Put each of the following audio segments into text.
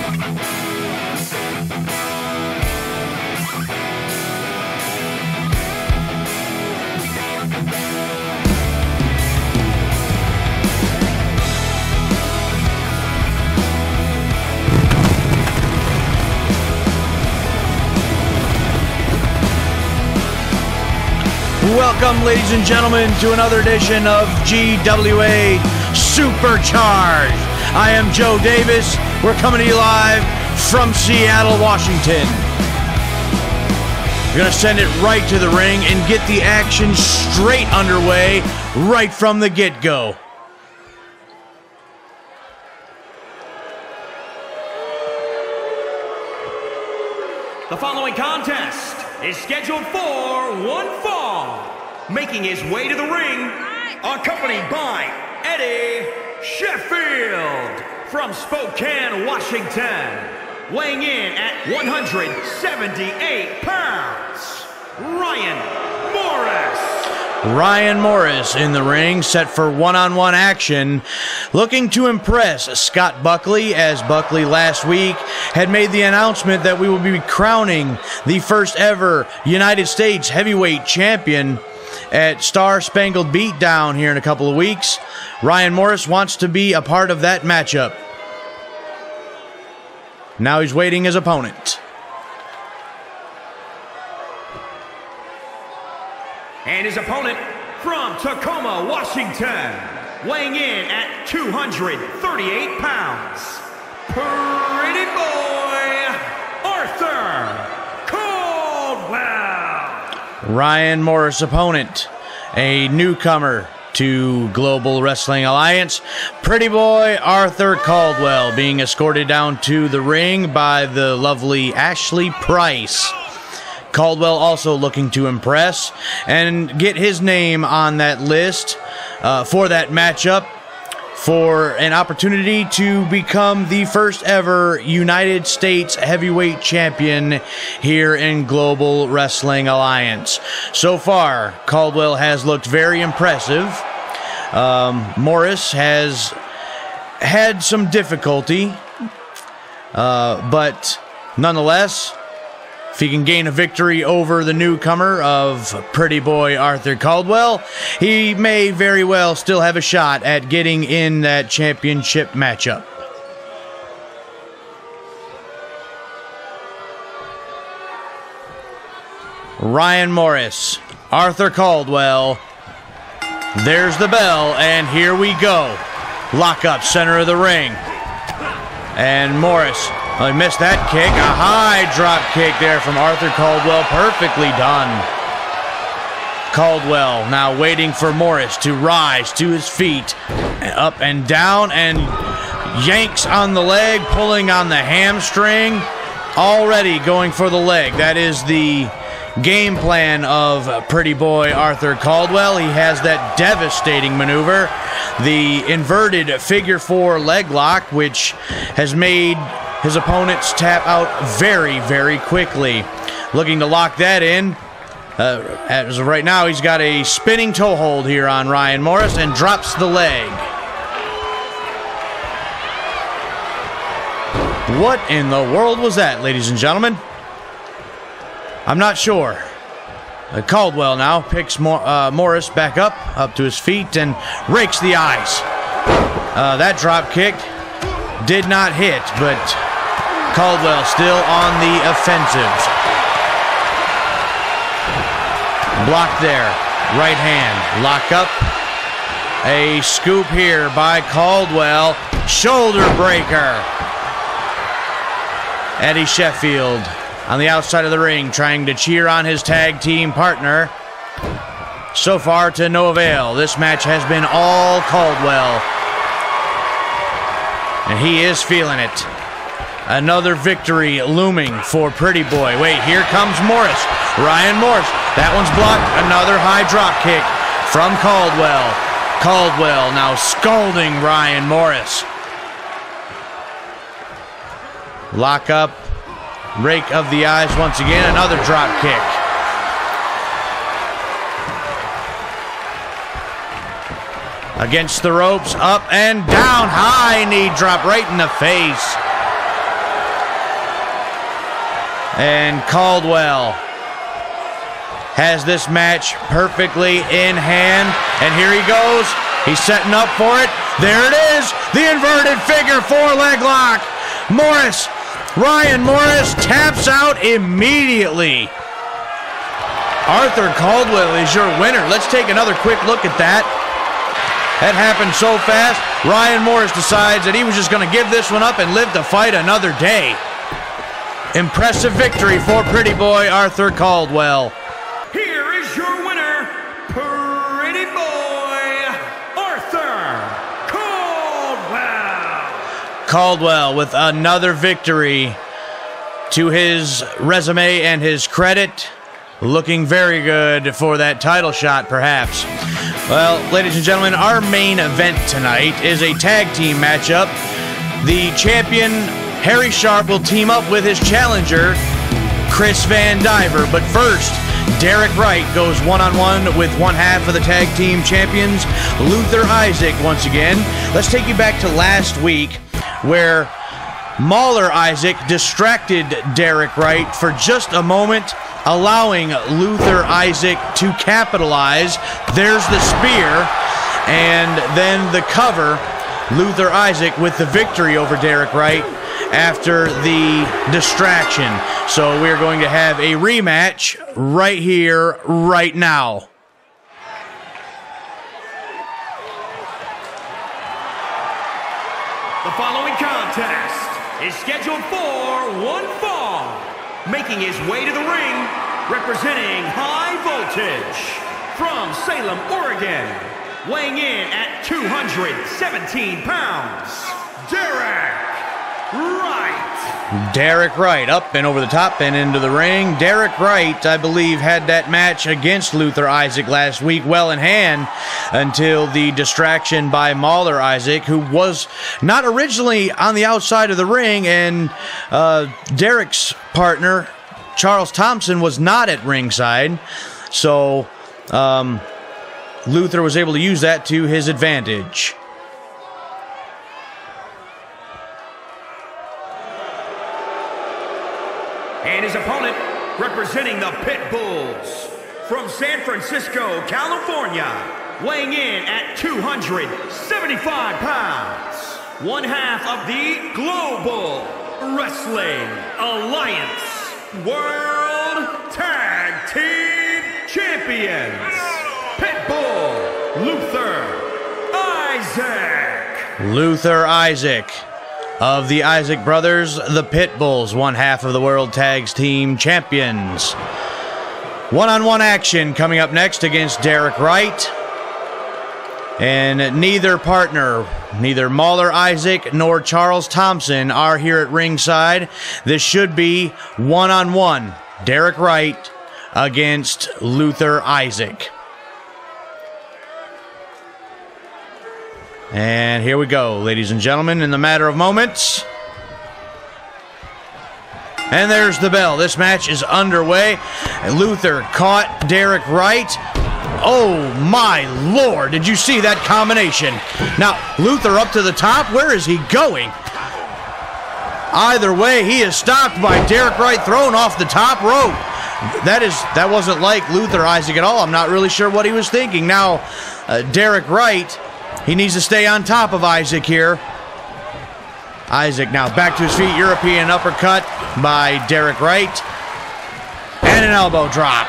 Welcome, ladies and gentlemen, to another edition of GWA Supercharged. I am Joe Davis. We're coming to you live from Seattle, Washington. We're going to send it right to the ring and get the action straight underway right from the get-go. The following contest is scheduled for one fall. Making his way to the ring, accompanied by Eddie Sheffield from Spokane, Washington. Weighing in at 178 pounds, Ryan Morris. Ryan Morris in the ring, set for one-on-one action, looking to impress Scott Buckley, as Buckley last week had made the announcement that we will be crowning the first ever United States Heavyweight Champion at Star Spangled Beatdown here in a couple of weeks. Ryan Morris wants to be a part of that matchup. Now he's waiting his opponent. And his opponent from Tacoma, Washington, weighing in at 238 pounds, Pretty Boy Arthur Caldwell. Ryan Morris' opponent, a newcomer to Global Wrestling Alliance, Pretty Boy Arthur Caldwell, being escorted down to the ring by the lovely Ashley Price. Caldwell also looking to impress and get his name on that list for that matchup for an opportunity to become the first ever United States Heavyweight Champion here in Global Wrestling Alliance. So far, Caldwell has looked very impressive. Morris has had some difficulty, but nonetheless, if he can gain a victory over the newcomer of Pretty Boy Arthur Caldwell, he may very well still have a shot at getting in that championship matchup. Ryan Morris, Arthur Caldwell. There's the bell, and here we go. Lock up, center of the ring. And Morris, he missed that kick. A high drop kick there from Arthur Caldwell. Perfectly done. Caldwell now waiting for Morris to rise to his feet. Up and down, and yanks on the leg, pulling on the hamstring. Already going for the leg. That is the game plan of Pretty Boy Arthur Caldwell. He has that devastating maneuver, the inverted figure 4 leg lock, which has made his opponents tap out very, very quickly. Looking to lock that in. As of right now, he's got a spinning toe hold here on Ryan Morris and drops the leg. What in the world was that, ladies and gentlemen? I'm not sure. Caldwell now picks Morris back up to his feet, and rakes the eyes. That drop kick did not hit, but Caldwell still on the offensive. Blocked there. Right hand. Lock up. A scoop here by Caldwell. Shoulder breaker. Eddie Sheffield on the outside of the ring, trying to cheer on his tag team partner. So far to no avail. This match has been all Caldwell, and he is feeling it. Another victory looming for Pretty Boy. Wait, here comes Morris. Ryan Morris. That one's blocked. Another high drop kick from Caldwell. Caldwell now scalding Ryan Morris. Lock up. Rake of the eyes once again. Another drop kick. Against the ropes. Up and down. High knee drop right in the face. And Caldwell has this match perfectly in hand. And here he goes. He's setting up for it. There it is. The inverted figure 4-leg lock. Ryan Morris taps out immediately. Arthur Caldwell is your winner. Let's take another quick look at that. That happened so fast. Ryan Morris decides that he was just going to give this one up and live to fight another day. Impressive victory for pretty boy Arthur Caldwell. Here is your winner, pretty boy Arthur Caldwell. Caldwell with another victory to his resume and his credit. Looking very good for that title shot, perhaps. Well, ladies and gentlemen, our main event tonight is a tag team matchup. The champion, Harry Sharpe, will team up with his challenger, Chris Vandiver. But first, Derrick Wright goes one-on-one with one half of the tag team champions, Luther Isaac, once again. Let's take you back to last week, where Mauler Isaac distracted Derrick Wright for just a moment, allowing Luther Isaac to capitalize. There's the spear, and then the cover. Luther Isaac with the victory over Derrick Wright after the distraction. So we're going to have a rematch right here, right now. The following contest is scheduled for one fall. Making his way to the ring, representing High Voltage from Salem, Oregon, weighing in at 217 pounds, Derrick Wright. Derrick Wright up and over the top and into the ring. Derrick Wright, I believe, had that match against Luther Isaac last week well in hand until the distraction by Mauler Isaac, who was not originally on the outside of the ring, and Derrick's partner, Charles Thompson, was not at ringside. So Luther was able to use that to his advantage. And his opponent, representing the Pit Bulls from San Francisco, California, weighing in at 275 pounds, one half of the Global Wrestling Alliance World Tag Team Champions, Pitbull Luther Isaac. Luther Isaac of the Isaac Brothers, the Pitbulls, one half of the World Tag Team Champions. One-on-one action coming up next against Derrick Wright. And neither partner, neither Mauler Isaac nor Charles Thompson, are here at ringside. This should be one-on-one. Derrick Wright against Luther Isaac. And here we go, ladies and gentlemen, in the matter of moments. And there's the bell. This match is underway. Luther caught Derrick Wright. Oh my Lord, did you see that combination? Now, Luther up to the top. Where is he going? Either way, he is stopped by Derrick Wright, thrown off the top rope. That wasn't like Luther Isaac at all. I'm not really sure what he was thinking. Now, Derrick Wright, he needs to stay on top of Isaac here. Isaac now back to his feet. European uppercut by Derrick Wright. And an elbow drop.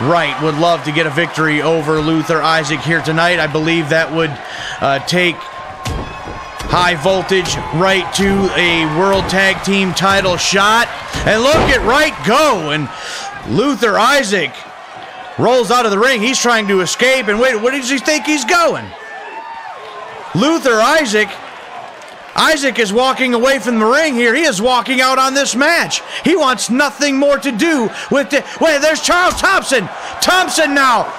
Wright would love to get a victory over Luther Isaac here tonight. I believe that would take High Voltage right to a World Tag Team title shot. And look at Wright go. And Luther Isaac rolls out of the ring. He's trying to escape. And wait, where does he think he's going? Luther Isaac is walking away from the ring here. He is walking out on this match. He wants nothing more to do with the... Wait, there's Charles Thompson. Thompson now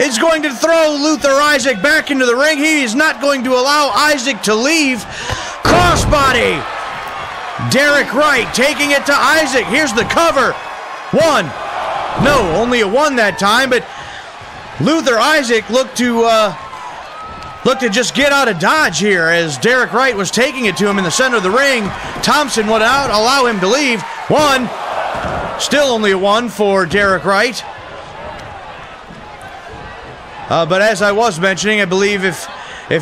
is going to throw Luther Isaac back into the ring. He is not going to allow Isaac to leave. Crossbody. Derrick Wright taking it to Isaac. Here's the cover. One. No, only a one that time, but Luther Isaac looked to looked to just get out of dodge here as Derrick Wright was taking it to him in the center of the ring. Thompson would allow him to leave. One. Still only a one for Derrick Wright. But as I was mentioning, I believe if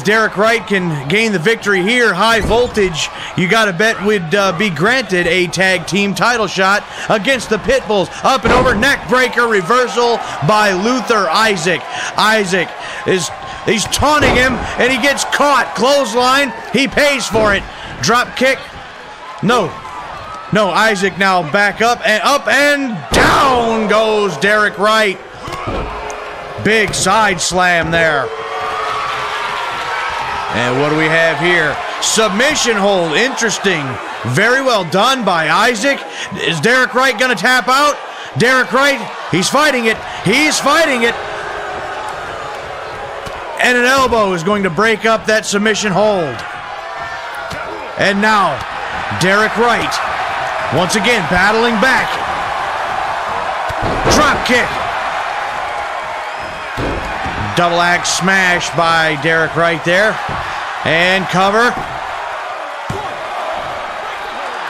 Derrick Wright can gain the victory here, High Voltage, you got to bet would be granted a tag team title shot against the Pitbulls. Up and over, neck breaker, reversal by Luther Isaac. Isaac he's taunting him, and he gets caught. Clothesline, he pays for it. Drop kick, no, Isaac now back up and down goes Derrick Wright. Big side slam there. And what do we have here? Submission hold. Interesting. Very well done by Isaac. Is Derrick Wright going to tap out? Derrick Wright, he's fighting it. He's fighting it. And an elbow is going to break up that submission hold. And now, Derrick Wright, once again, battling back. Drop kick. Double axe smash by Derrick Wright there. And cover.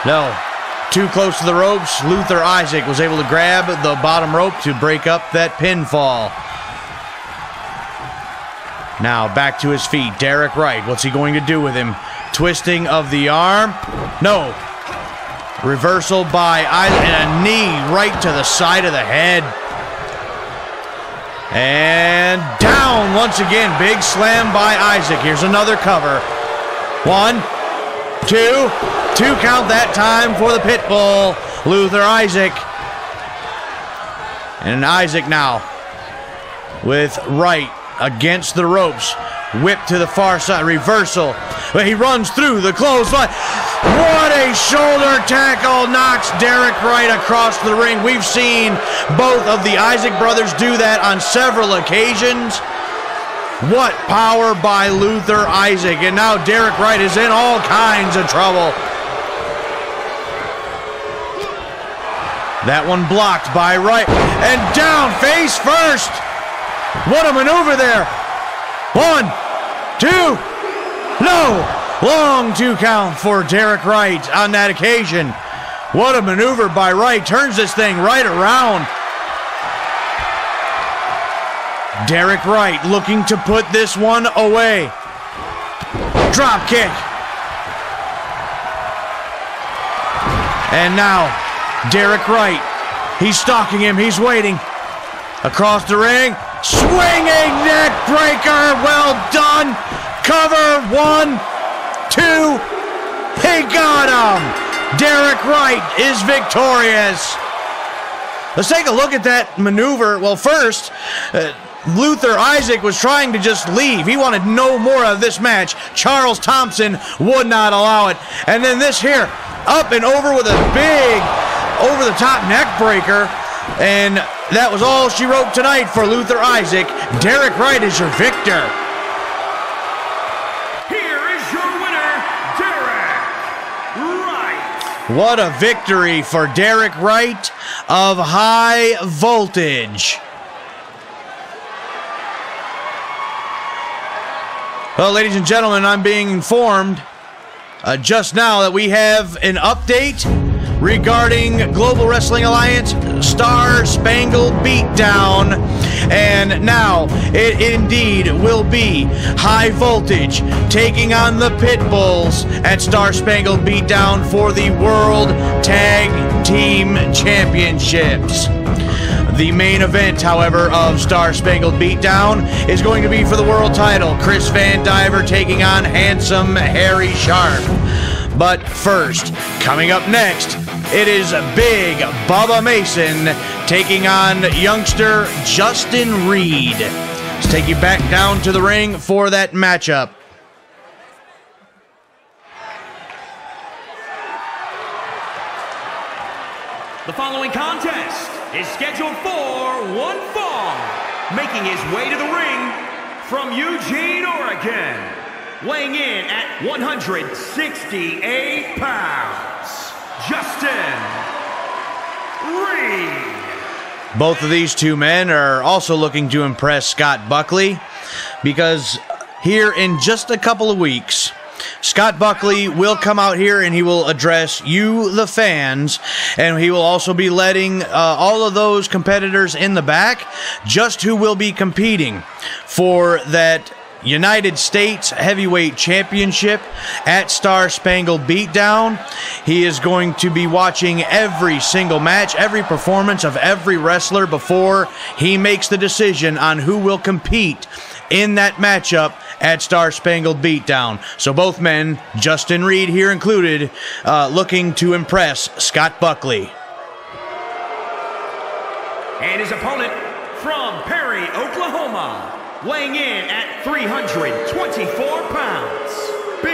No. Too close to the ropes. Luther Isaac was able to grab the bottom rope to break up that pinfall. Now back to his feet. Derrick Wright. What's he going to do with him? Twisting of the arm. No. Reversal by Isaac. And a knee right to the side of the head. And down once again. Big slam by Isaac. Here's another cover. 1, 2. 2 count that time for the Pitbull. Luther Isaac. And Isaac now with Wright against the ropes. Whip to the far side. Reversal. He runs through the clothesline. What a shoulder tackle. Knocks Derrick Wright across the ring. We've seen both of the Isaac brothers do that on several occasions. What power by Luther Isaac. And now Derrick Wright is in all kinds of trouble. That one blocked by Wright. And down face first. What a maneuver there. 1, 2. No. Long 2 count for Derrick Wright on that occasion. What a maneuver by Wright. Turns this thing right around. Derrick Wright looking to put this one away. Drop kick. And now, Derrick Wright. He's stalking him. He's waiting. Across the ring. Swinging neck breaker. Well done. Cover. 1, 2. He got him. Derrick Wright is victorious. Let's take a look at that maneuver. Well, first, Luther Isaac was trying to just leave. He wanted no more of this match. Charles Thompson would not allow it. And then this here, up and over with a big over-the-top neck breaker. And that was all she wrote tonight for Luther Isaac. Derrick Wright is your victor. Here is your winner, Derrick Wright. What a victory for Derrick Wright of High Voltage. Well, ladies and gentlemen, I'm being informed just now that we have an update regarding Global Wrestling Alliance Star Spangled Beatdown. And now it indeed will be High Voltage taking on the Pitbulls at Star Spangled Beatdown for the World Tag Team Championships. The main event, however, of Star Spangled Beatdown is going to be for the world title. Chris Vandiver taking on handsome Harry Sharpe. But first, coming up next, it is Big Bubba Mason taking on youngster Justin Reed. Let's take you back down to the ring for that matchup. The following contest is scheduled for one fall. Making his way to the ring from Eugene, Oregon. Weighing in at 168 pounds, Justin Reed. Both of these two men are also looking to impress Scott Buckley because here in just a couple of weeks. Scott Buckley will come out here and he will address you, the fans, and he will also be letting all of those competitors in the back just who will be competing for that United States Heavyweight Championship at Star Spangled Beatdown. He is going to be watching every single match, every performance of every wrestler before he makes the decision on who will compete in that matchup at Star Spangled Beatdown. So both men, Justin Reed here included, looking to impress Scott Buckley. And his opponent from Perry, Oklahoma, weighing in at 324 pounds, Big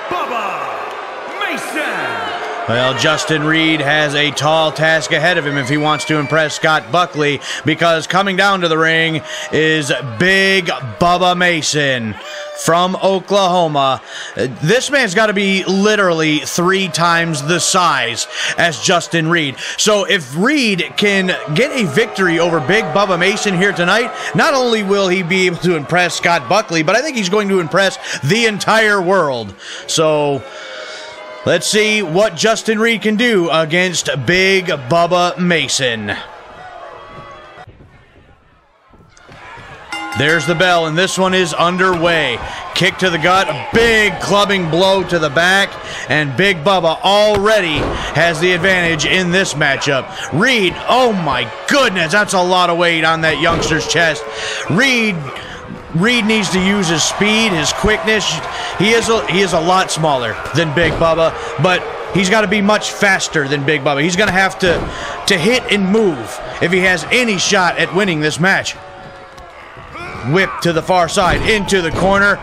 Bubba Mason. Well, Justin Reed has a tall task ahead of him if he wants to impress Scott Buckley, because coming down to the ring is Big Bubba Mason from Oklahoma. This man's got to be literally 3 times the size as Justin Reed. So if Reed can get a victory over Big Bubba Mason here tonight, not only will he be able to impress Scott Buckley, but I think he's going to impress the entire world. So let's see what Justin Reed can do against Big Bubba Mason. There's the bell, and this one is underway. Kick to the gut, a big clubbing blow to the back, and Big Bubba already has the advantage in this matchup. Reed, oh my goodness, that's a lot of weight on that youngster's chest. Reed needs to use his speed, his quickness. He is a lot smaller than Big Bubba, but he's got to be much faster than Big Bubba. He's going to have to hit and move if he has any shot at winning this match. Whip to the far side, into the corner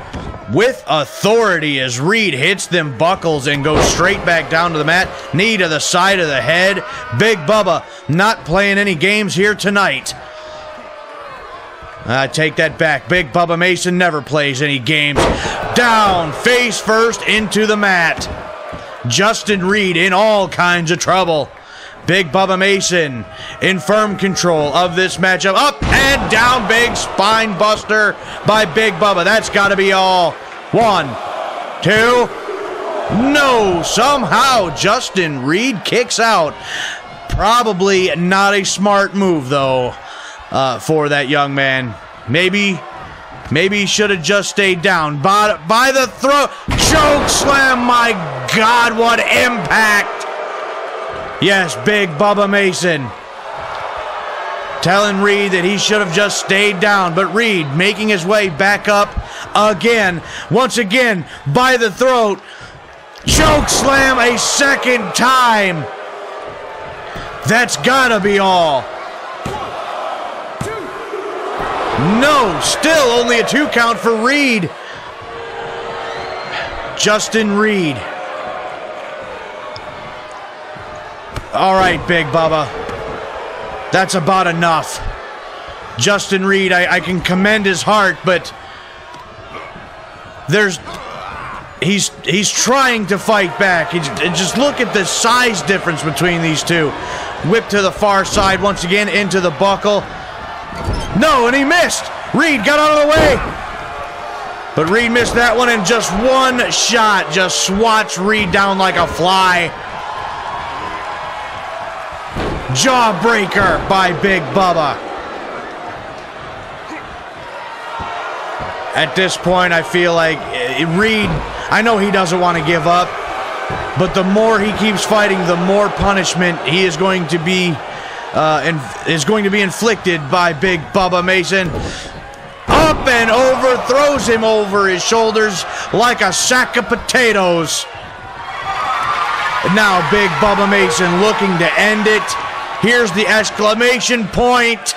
with authority as Reed hits them buckles and goes straight back down to the mat. Knee to the side of the head. Big Bubba not playing any games here tonight. I take that back. Big Bubba Mason never plays any games. Down, face first into the mat. Justin Reed in all kinds of trouble. Big Bubba Mason in firm control of this matchup. Up and down, big spine buster by Big Bubba. That's got to be all. 1, 2. No, somehow Justin Reed kicks out. Probably not a smart move, though, for that young man. Maybe he should have just stayed down. By the throat. Choke slam, my God, what impact. Yes, Big Bubba Mason telling Reed that he should have just stayed down. But Reed making his way back up again. Once again, by the throat. Choke slam a second time. That's gotta be all. No, still only a 2 count for Reed. Justin Reed. All right, Big Bubba. That's about enough. Justin Reed, I can commend his heart, but he's trying to fight back. Just look at the size difference between these two. Whip to the far side once again into the buckle. No, and he missed. Reed got out of the way. But Reed missed that one, and just one shot just swats Reed down like a fly. Jawbreaker by Big Bubba. At this point, I feel like Reed, I know he doesn't want to give up, but the more he keeps fighting, the more punishment he is going to be inflicted by Big Bubba Mason. Up and over, throws him over his shoulders like a sack of potatoes. Now Big Bubba Mason looking to end it. Here's the exclamation point.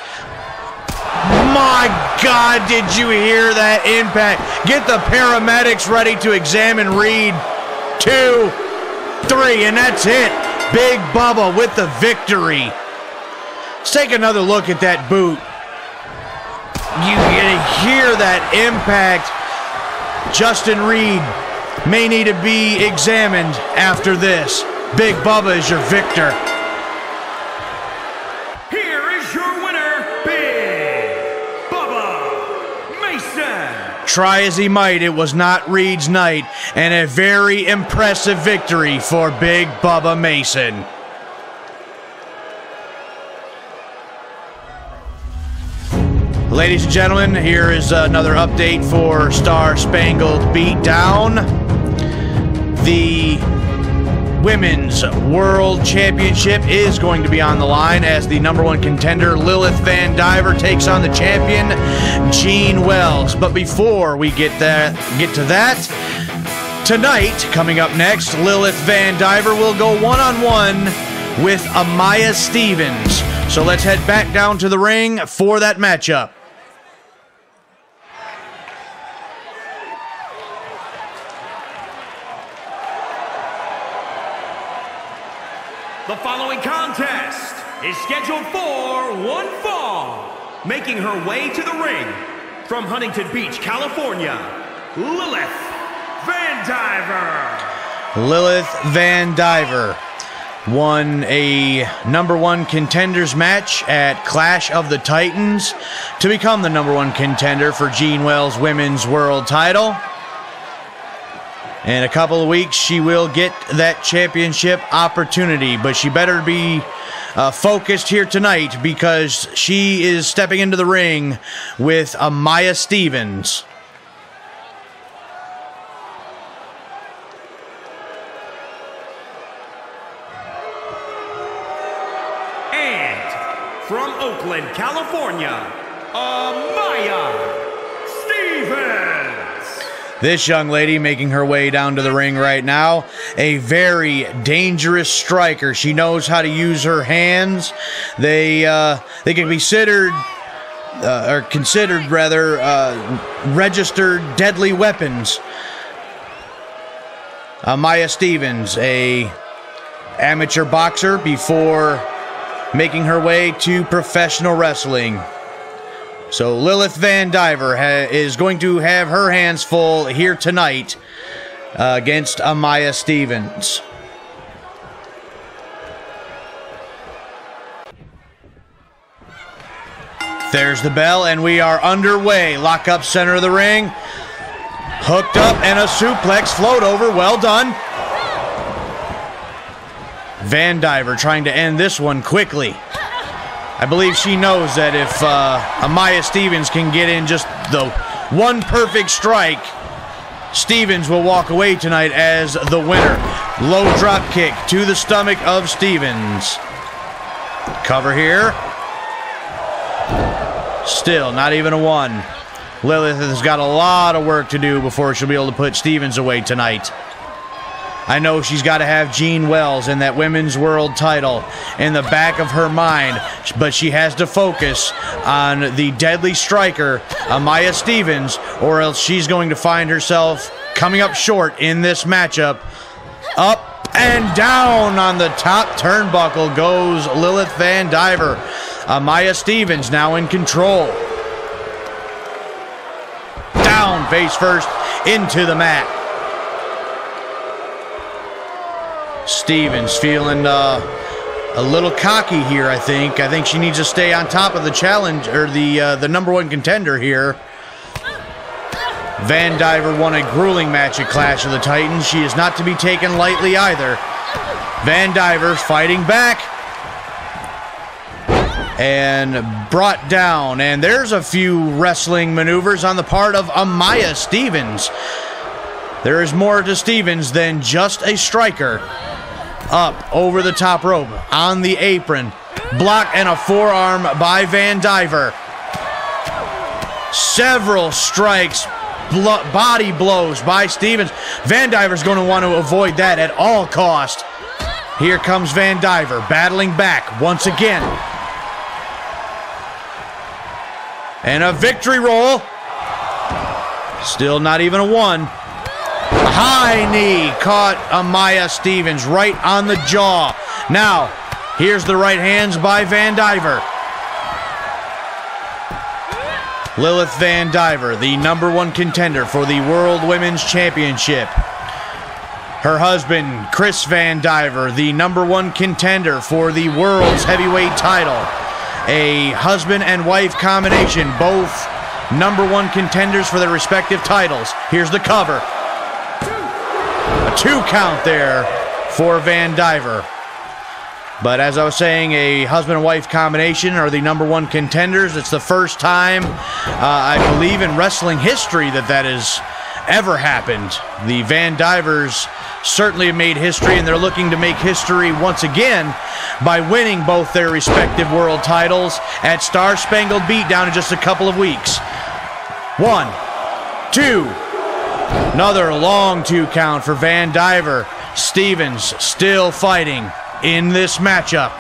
My God, did you hear that impact? Get the paramedics ready to examine Reed. 2, 3, and that's it. Big Bubba with the victory. Let's take another look at that boot. You hear that impact. Justin Reed may need to be examined after this. Big Bubba is your victor. try as he might, it was not Reed's night, and a very impressive victory for Big Bubba Mason. Ladies and gentlemen, here is another update for Star Spangled Beatdown. The Women's World Championship is going to be on the line as the #1 contender Lilith Vandiver takes on the champion Jean Wells. But before we get to that, tonight, coming up next, Lilith Vandiver will go one-on-one with Amaya Stevens. So let's head back down to the ring for that matchup. The following contest is scheduled for one fall. Making her way to the ring from Huntington Beach, California, Lilith Vandiver. Lilith Vandiver won a #1 contenders match at Clash of the Titans to become the #1 contender for Jean Wells' Women's World title. In a couple of weeks, she will get that championship opportunity, but she better be focused here tonight because she is stepping into the ring with Amaya Stevens. And from Oakland, California, Amaya Stevens. This young lady making her way down to the ring right now, a very dangerous striker. She knows how to use her hands. They can be considered registered deadly weapons. Amaya Stevens, a amateur boxer before making her way to professional wrestling. So Lilith Vandiver is going to have her hands full here tonight against Amaya Stevens. There's the bell, and we are underway. Lock up center of the ring. Hooked up and a suplex float over. Well done. Vandiver trying to end this one quickly. I believe she knows that if Amaya Stevens can get in just the one perfect strike, Stevens will walk away tonight as the winner. Low drop kick to the stomach of Stevens. Cover here. Still not even a one. Lilith has got a lot of work to do before she'll be able to put Stevens away tonight. I know she's got to have Jean Wells and that Women's World title in the back of her mind, but she has to focus on the deadly striker, Amaya Stevens, or else she's going to find herself coming up short in this matchup. Up and down on the top turnbuckle goes Lilith Vandiver. Amaya Stevens now in control. Down face first into the mat. Stevens feeling a little cocky here, I think. I think she needs to stay on top of the challenge, or the #1 contender here. Vandiver won a grueling match at Clash of the Titans. She is not to be taken lightly either. Vandiver's fighting back. And brought down. And there's a few wrestling maneuvers on the part of Amaya Stevens. There is more to Stevens than just a striker. Up over the top rope on the apron. Block and a forearm by Vandiver. Several strikes, body blows by Stevens. Vandiver's going to want to avoid that at all cost. Here comes Vandiver battling back once again. And a victory roll. Still not even a one. A high knee caught Amaya Stevens right on the jaw. Now, here's the right hands by Vandiver. Lilith Vandiver, the #1 contender for the World Women's Championship. Her husband, Chris Vandiver, the #1 contender for the World's Heavyweight title. A husband and wife combination, both #1 contenders for their respective titles. Here's the cover. A 2 count there for Vandiver. But as I was saying, a husband and wife combination are the #1 contenders. It's the first time, I believe, in wrestling history that has ever happened. The Vandivers certainly have made history, and they're looking to make history once again by winning both their respective world titles at Star Spangled Beatdown in just a couple of weeks. 1, 2. Another long 2 count for Vandiver. Stevens still fighting in this matchup.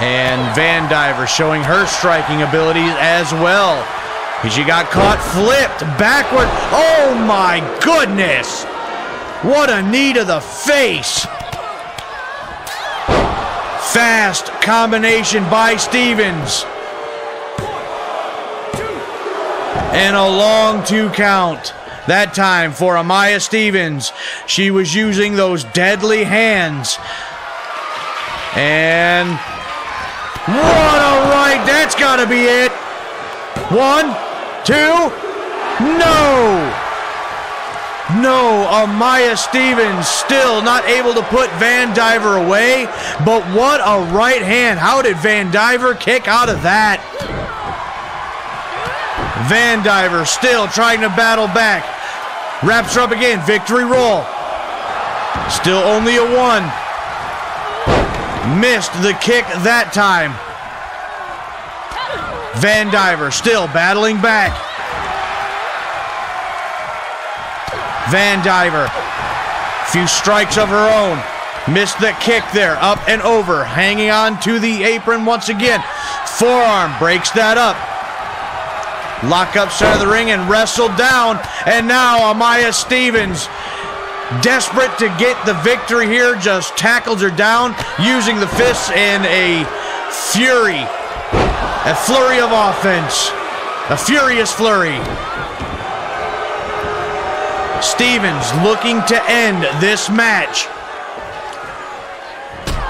And Vandiver showing her striking abilities as well. She got caught flipped backward. Oh my goodness! What a knee to the face. Fast combination by Stevens. And a long 2 count. That time for Amaya Stevens. She was using those deadly hands. And what a right. That's got to be it. 1, 2. No. No, Amaya Stevens still not able to put Vandiver away. But what a right hand. How did Vandiver kick out of that? Vandiver still trying to battle back. Wraps her up again. Victory roll. Still only a 1. Missed the kick that time. Vandiver still battling back. Vandiver. Few strikes of her own. Missed the kick there. Up and over. Hanging on to the apron once again. Forearm breaks that up. Lock up center of the ring and wrestled down. And now Amaya Stevens, desperate to get the victory here, just tackles her down using the fists in a flurry of offense. A furious flurry. Stevens looking to end this match.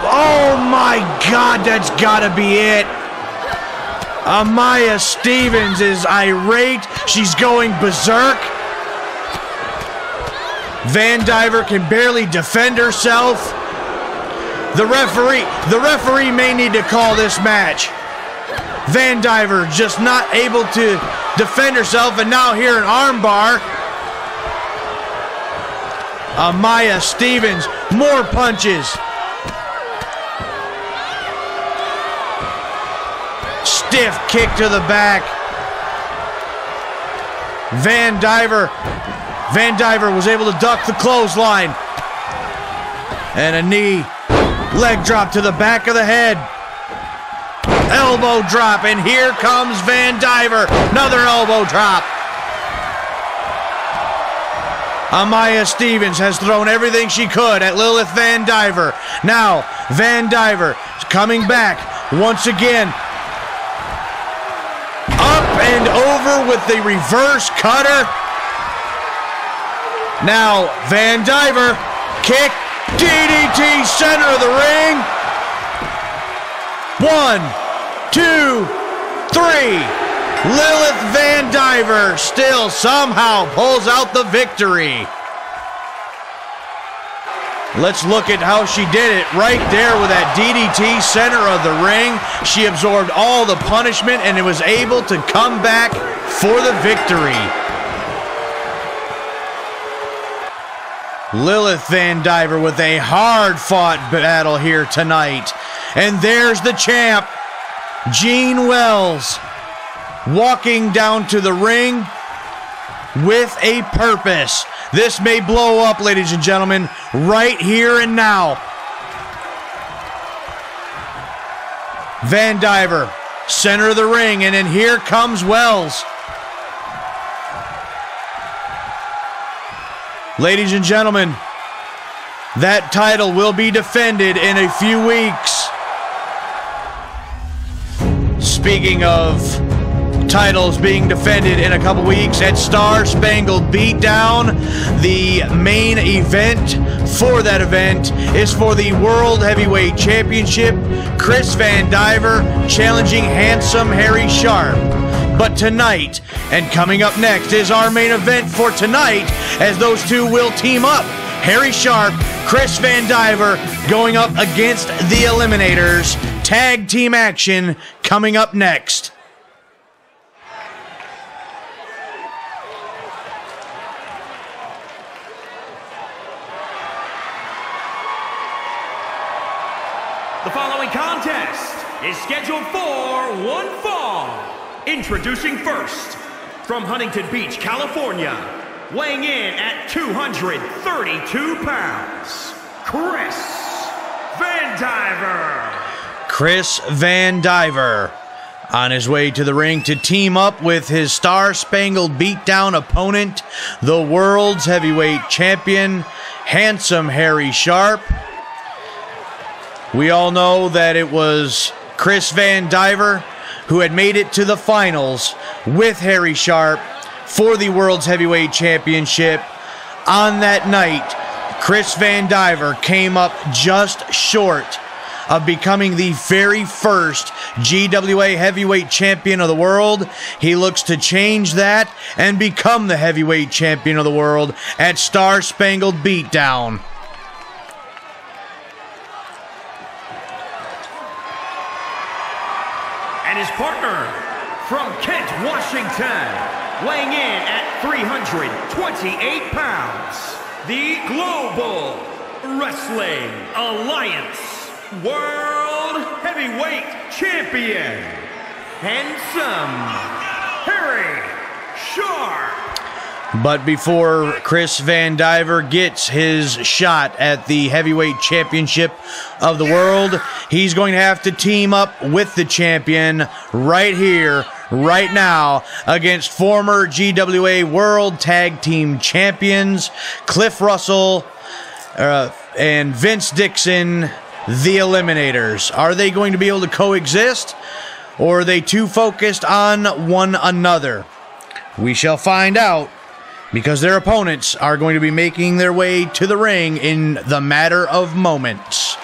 Oh my God, that's gotta be it. Amaya Stevens is irate. She's going berserk. Vandiver can barely defend herself. The referee may need to call this match. Vandiver just not able to defend herself, and now here an armbar. Amaya Stevens, more punches. Stiff kick to the back. Vandiver was able to duck the clothesline. And a knee. Leg drop to the back of the head. Elbow drop, and here comes Vandiver. Another elbow drop. Amaya Stevens has thrown everything she could at Lilith Vandiver. Now, Vandiver is coming back once again. Up and over with the reverse cutter. Now, Vandiver, kick, DDT, center of the ring. 1, 2, 3. Lilith Vandiver still somehow pulls out the victory. Let's look at how she did it right there with that DDT center of the ring. She absorbed all the punishment and was able to come back for the victory. Lilith Vandiver with a hard-fought battle here tonight. And there's the champ, Gene Wells, walking down to the ring with a purpose. This may blow up, ladies and gentlemen, right here and now. Vandiver, center of the ring, and then here comes Wells. Ladies and gentlemen, that title will be defended in a few weeks. Speaking of titles being defended in a couple weeks, at Star Spangled Beatdown, The main event for that event is for the World Heavyweight Championship. Chris Vandiver challenging Handsome Harry Sharpe. But tonight, and coming up next, is our main event for tonight, as those two will team up. Harry Sharpe, Chris Vandiver going up against the Eliminators. Tag team action coming up next. The following contest is scheduled for one fall. Introducing first, from Huntington Beach, California, weighing in at 232 pounds, Chris Vandiver. Chris Vandiver on his way to the ring to team up with his star-spangled beatdown opponent, the world's heavyweight champion, Handsome Harry Sharpe. We all know that it was Chris Vandiver who had made it to the finals with Harry Sharpe for the World's Heavyweight Championship. On that night, Chris Vandiver came up just short of becoming the very first GWA Heavyweight Champion of the world. He looks to change that and become the Heavyweight Champion of the world at Star Spangled Beatdown. And his partner, from Kent, Washington, weighing in at 328 pounds, the Global Wrestling Alliance World Heavyweight Champion, Handsome Harry Sharpe. But before Chris Vandiver gets his shot at the Heavyweight Championship of the world, he's going to have to team up with the champion right here, right now, against former GWA World Tag Team Champions Cliff Russell and Vince Dixon, the Eliminators. Are they going to be able to coexist, or are they too focused on one another? We shall find out, because their opponents are going to be making their way to the ring in the matter of moments.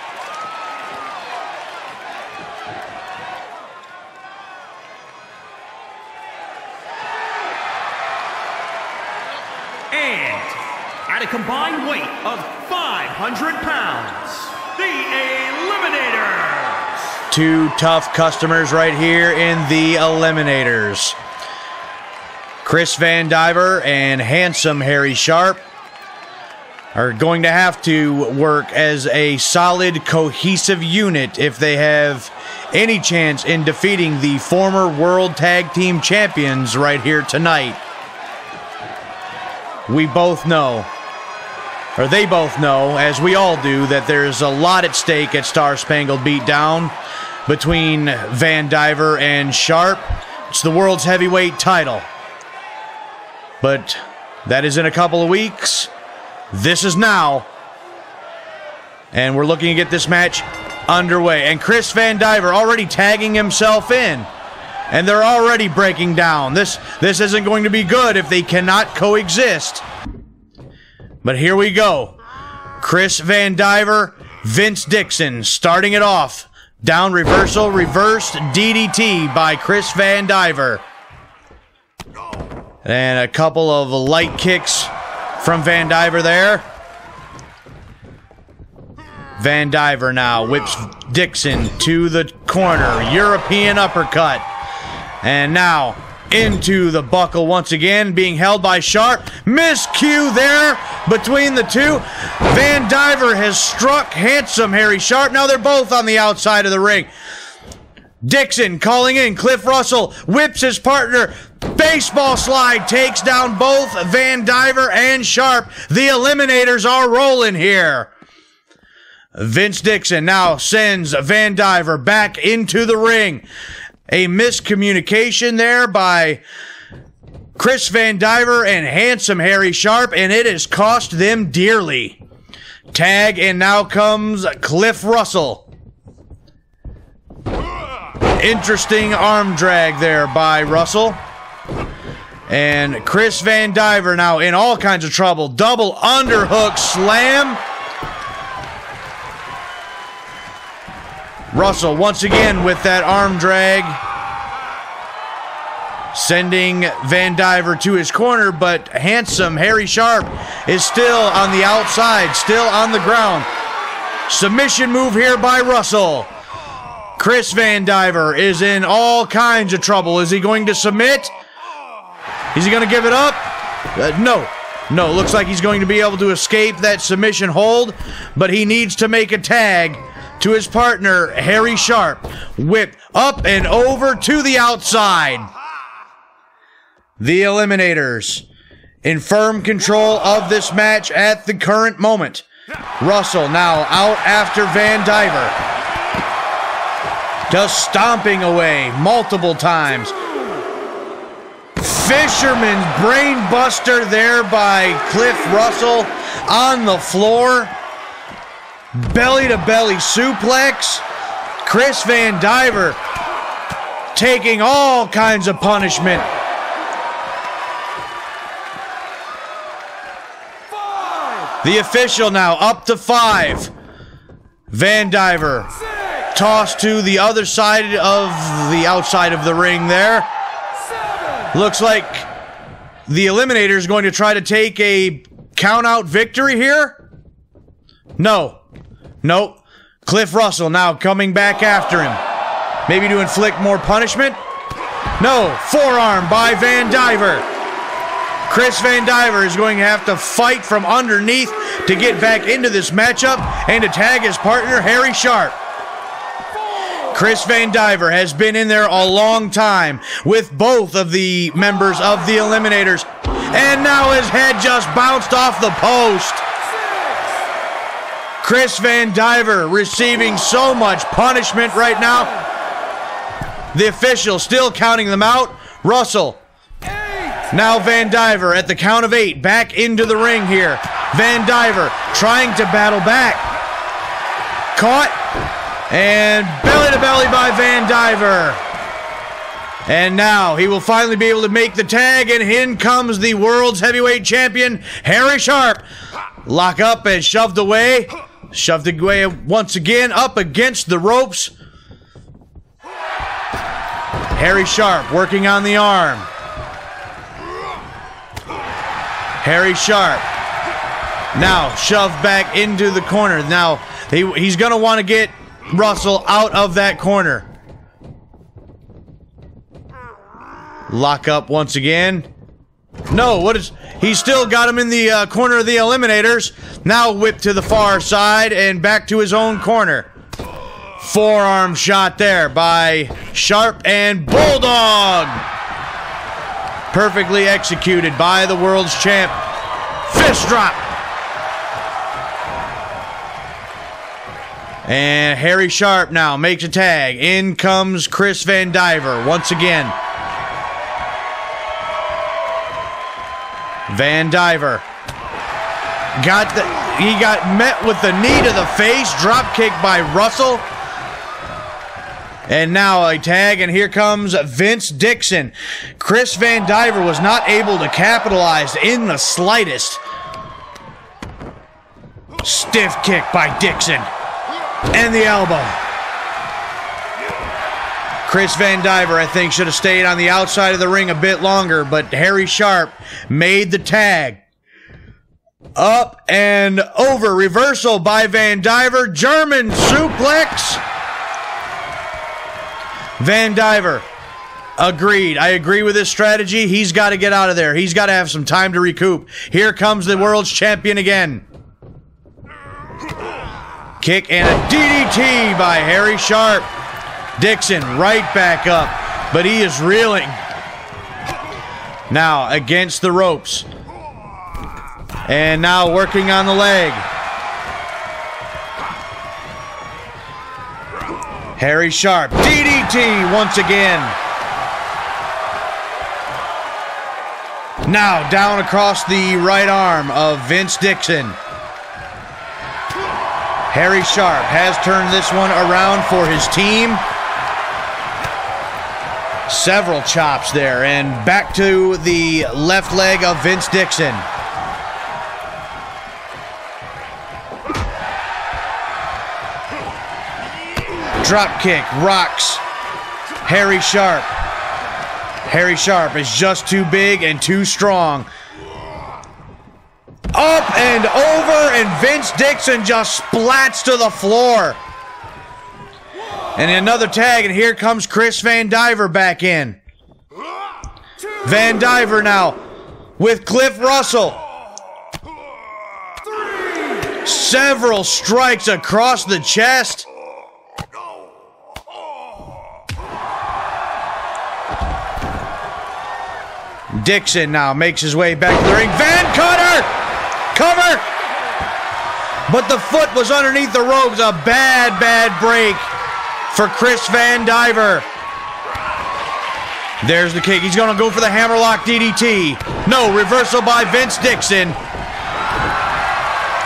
And at a combined weight of 500 pounds, the Eliminators. Two tough customers right here in the Eliminators. Chris Vandiver and Handsome Harry Sharpe are going to have to work as a solid, cohesive unit if they have any chance in defeating the former World Tag Team Champions right here tonight. We both know, or they both know, as we all do, that there's a lot at stake at Star Spangled Beatdown between Vandiver and Sharpe. It's the world's heavyweight title. But that is in a couple of weeks. This is now. And we're looking to get this match underway. And Chris Vandiver already tagging himself in. And they're already breaking down. This isn't going to be good if they cannot coexist. But here we go. Chris Vandiver, Vince Dixon starting it off. Down reversal, reversed DDT by Chris Vandiver. And a couple of light kicks from Vandiver there. Vandiver now whips Dixon to the corner. European uppercut. And now into the buckle once again, being held by Sharpe. Miscue there between the two. Vandiver has struck Handsome Harry Sharpe. Now they're both on the outside of the ring. Dixon calling in. Cliff Russell whips his partner. Baseball slide takes down both Vandiver and Sharpe. The Eliminators are rolling here. Vince Dixon now sends Vandiver back into the ring. A miscommunication there by Chris Vandiver and Handsome Harry Sharpe, and it has cost them dearly. Tag, and now comes Cliff Russell. Interesting arm drag there by Russell. And Chris Vandiver now in all kinds of trouble. Double underhook slam. Russell once again with that arm drag, sending Vandiver to his corner, but handsome Harry Sharpe is still on the outside, still on the ground. Submission move here by Russell. Chris Vandiver is in all kinds of trouble. Is he going to submit? Is he going to give it up? No. No, looks like he's going to be able to escape that submission hold, but he needs to make a tag to his partner, Harry Sharpe. Whip up and over to the outside. The Eliminators in firm control of this match at the current moment. Russell now out after Vandiver. Just stomping away multiple times. Fisherman's brain buster there by Cliff Russell on the floor. Belly to belly suplex. Chris Vandiver taking all kinds of punishment. The official now up to 5. Vandiver tossed to the other side of the outside of the ring there. Looks like the Eliminator is going to try to take a count-out victory here. No. Nope. Cliff Russell now coming back after him. Maybe to inflict more punishment. No. Forearm by Vandiver. Chris Vandiver is going to have to fight from underneath to get back into this matchup and to tag his partner, Harry Sharpe. Chris Vandiver has been in there a long time with both of the members of the Eliminators. And now his head just bounced off the post. Chris Vandiver receiving so much punishment right now. The official still counting them out. Russell. Now Vandiver at the count of 8 back into the ring here. Vandiver trying to battle back. Caught. And belly to belly by Vandiver. And now he will finally be able to make the tag, and in comes the world's heavyweight champion, Harry Sharpe. Lock up and shoved away. Shoved away once again up against the ropes. Harry Sharpe working on the arm. Harry Sharpe now shoved back into the corner. Now he's going to want to get Russell out of that corner. Lock up once again. No, what is... He's still got him in the corner of the Eliminators. Now whipped to the far side and back to his own corner. Forearm shot there by Sharpe and Bulldog. Perfectly executed by the world's champ. Fist drop. And Harry Sharpe now makes a tag. In comes Chris Vandiver once again. Vandiver he got met with the knee to the face. Drop kick by Russell. And now a tag, and here comes Vince Dixon. Chris Vandiver was not able to capitalize in the slightest. Stiff kick by Dixon. And the elbow. Chris Vandiver, I think, should have stayed on the outside of the ring a bit longer, but Harry Sharpe made the tag. Up and over. Reversal by Vandiver. German suplex. Vandiver. Agreed. I agree with this strategy. He's got to get out of there. He's got to have some time to recoup. Here comes the world's champion again. Kick and a DDT by Harry Sharpe. Dixon right back up, but he is reeling. Now against the ropes. And now working on the leg. Harry Sharpe, DDT once again. Now down across the right arm of Vince Dixon. Harry Sharpe has turned this one around for his team. Several chops there, and back to the left leg of Vince Dixon. Drop kick, rocks Harry Sharpe. Harry Sharpe is just too big and too strong. Up and over, and Vince Dixon just splats to the floor. And another tag, and here comes Chris Vandiver back in. Vandiver now with Cliff Russell. Several strikes across the chest. Dixon now makes his way back to the ring. Van Cutter! Cover! But the foot was underneath the ropes. A bad, bad break for Chris Vandiver. There's the kick. He's going to go for the hammerlock DDT. No, reversal by Vince Dixon.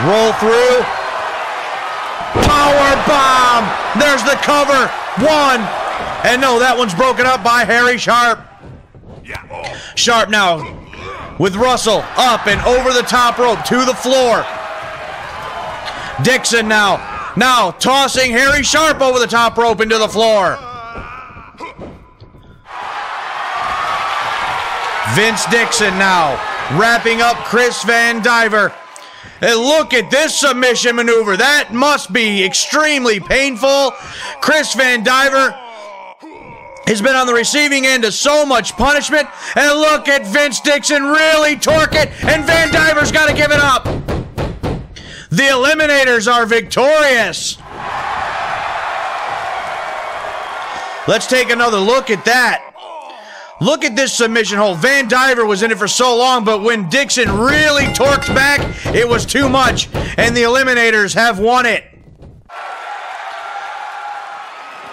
Roll through. Power bomb. There's the cover. One. And no, that one's broken up by Harry Sharpe. Sharpe now with Russell up and over the top rope to the floor. Dixon now tossing Harry Sharpe over the top rope into the floor. Vince Dixon now wrapping up Chris Vandiver. And look at this submission maneuver. That must be extremely painful. Chris Vandiver has been on the receiving end of so much punishment. And look at Vince Dixon really torque it. And Vandiver's got to give it up. The Eliminators are victorious. Let's take another look at that. Look at this submission hold. Vandiver was in it for so long, but when Dixon really torqued back, it was too much. And the Eliminators have won it.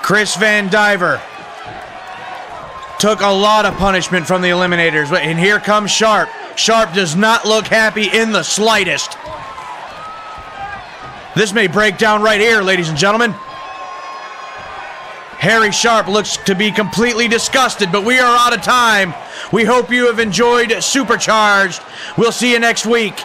Chris Vandiver took a lot of punishment from the Eliminators. And here comes Sharpe. Sharpe does not look happy in the slightest. This may break down right here, ladies and gentlemen. Harry Sharpe looks to be completely disgusted, but we are out of time. We hope you have enjoyed Supercharged. We'll see you next week.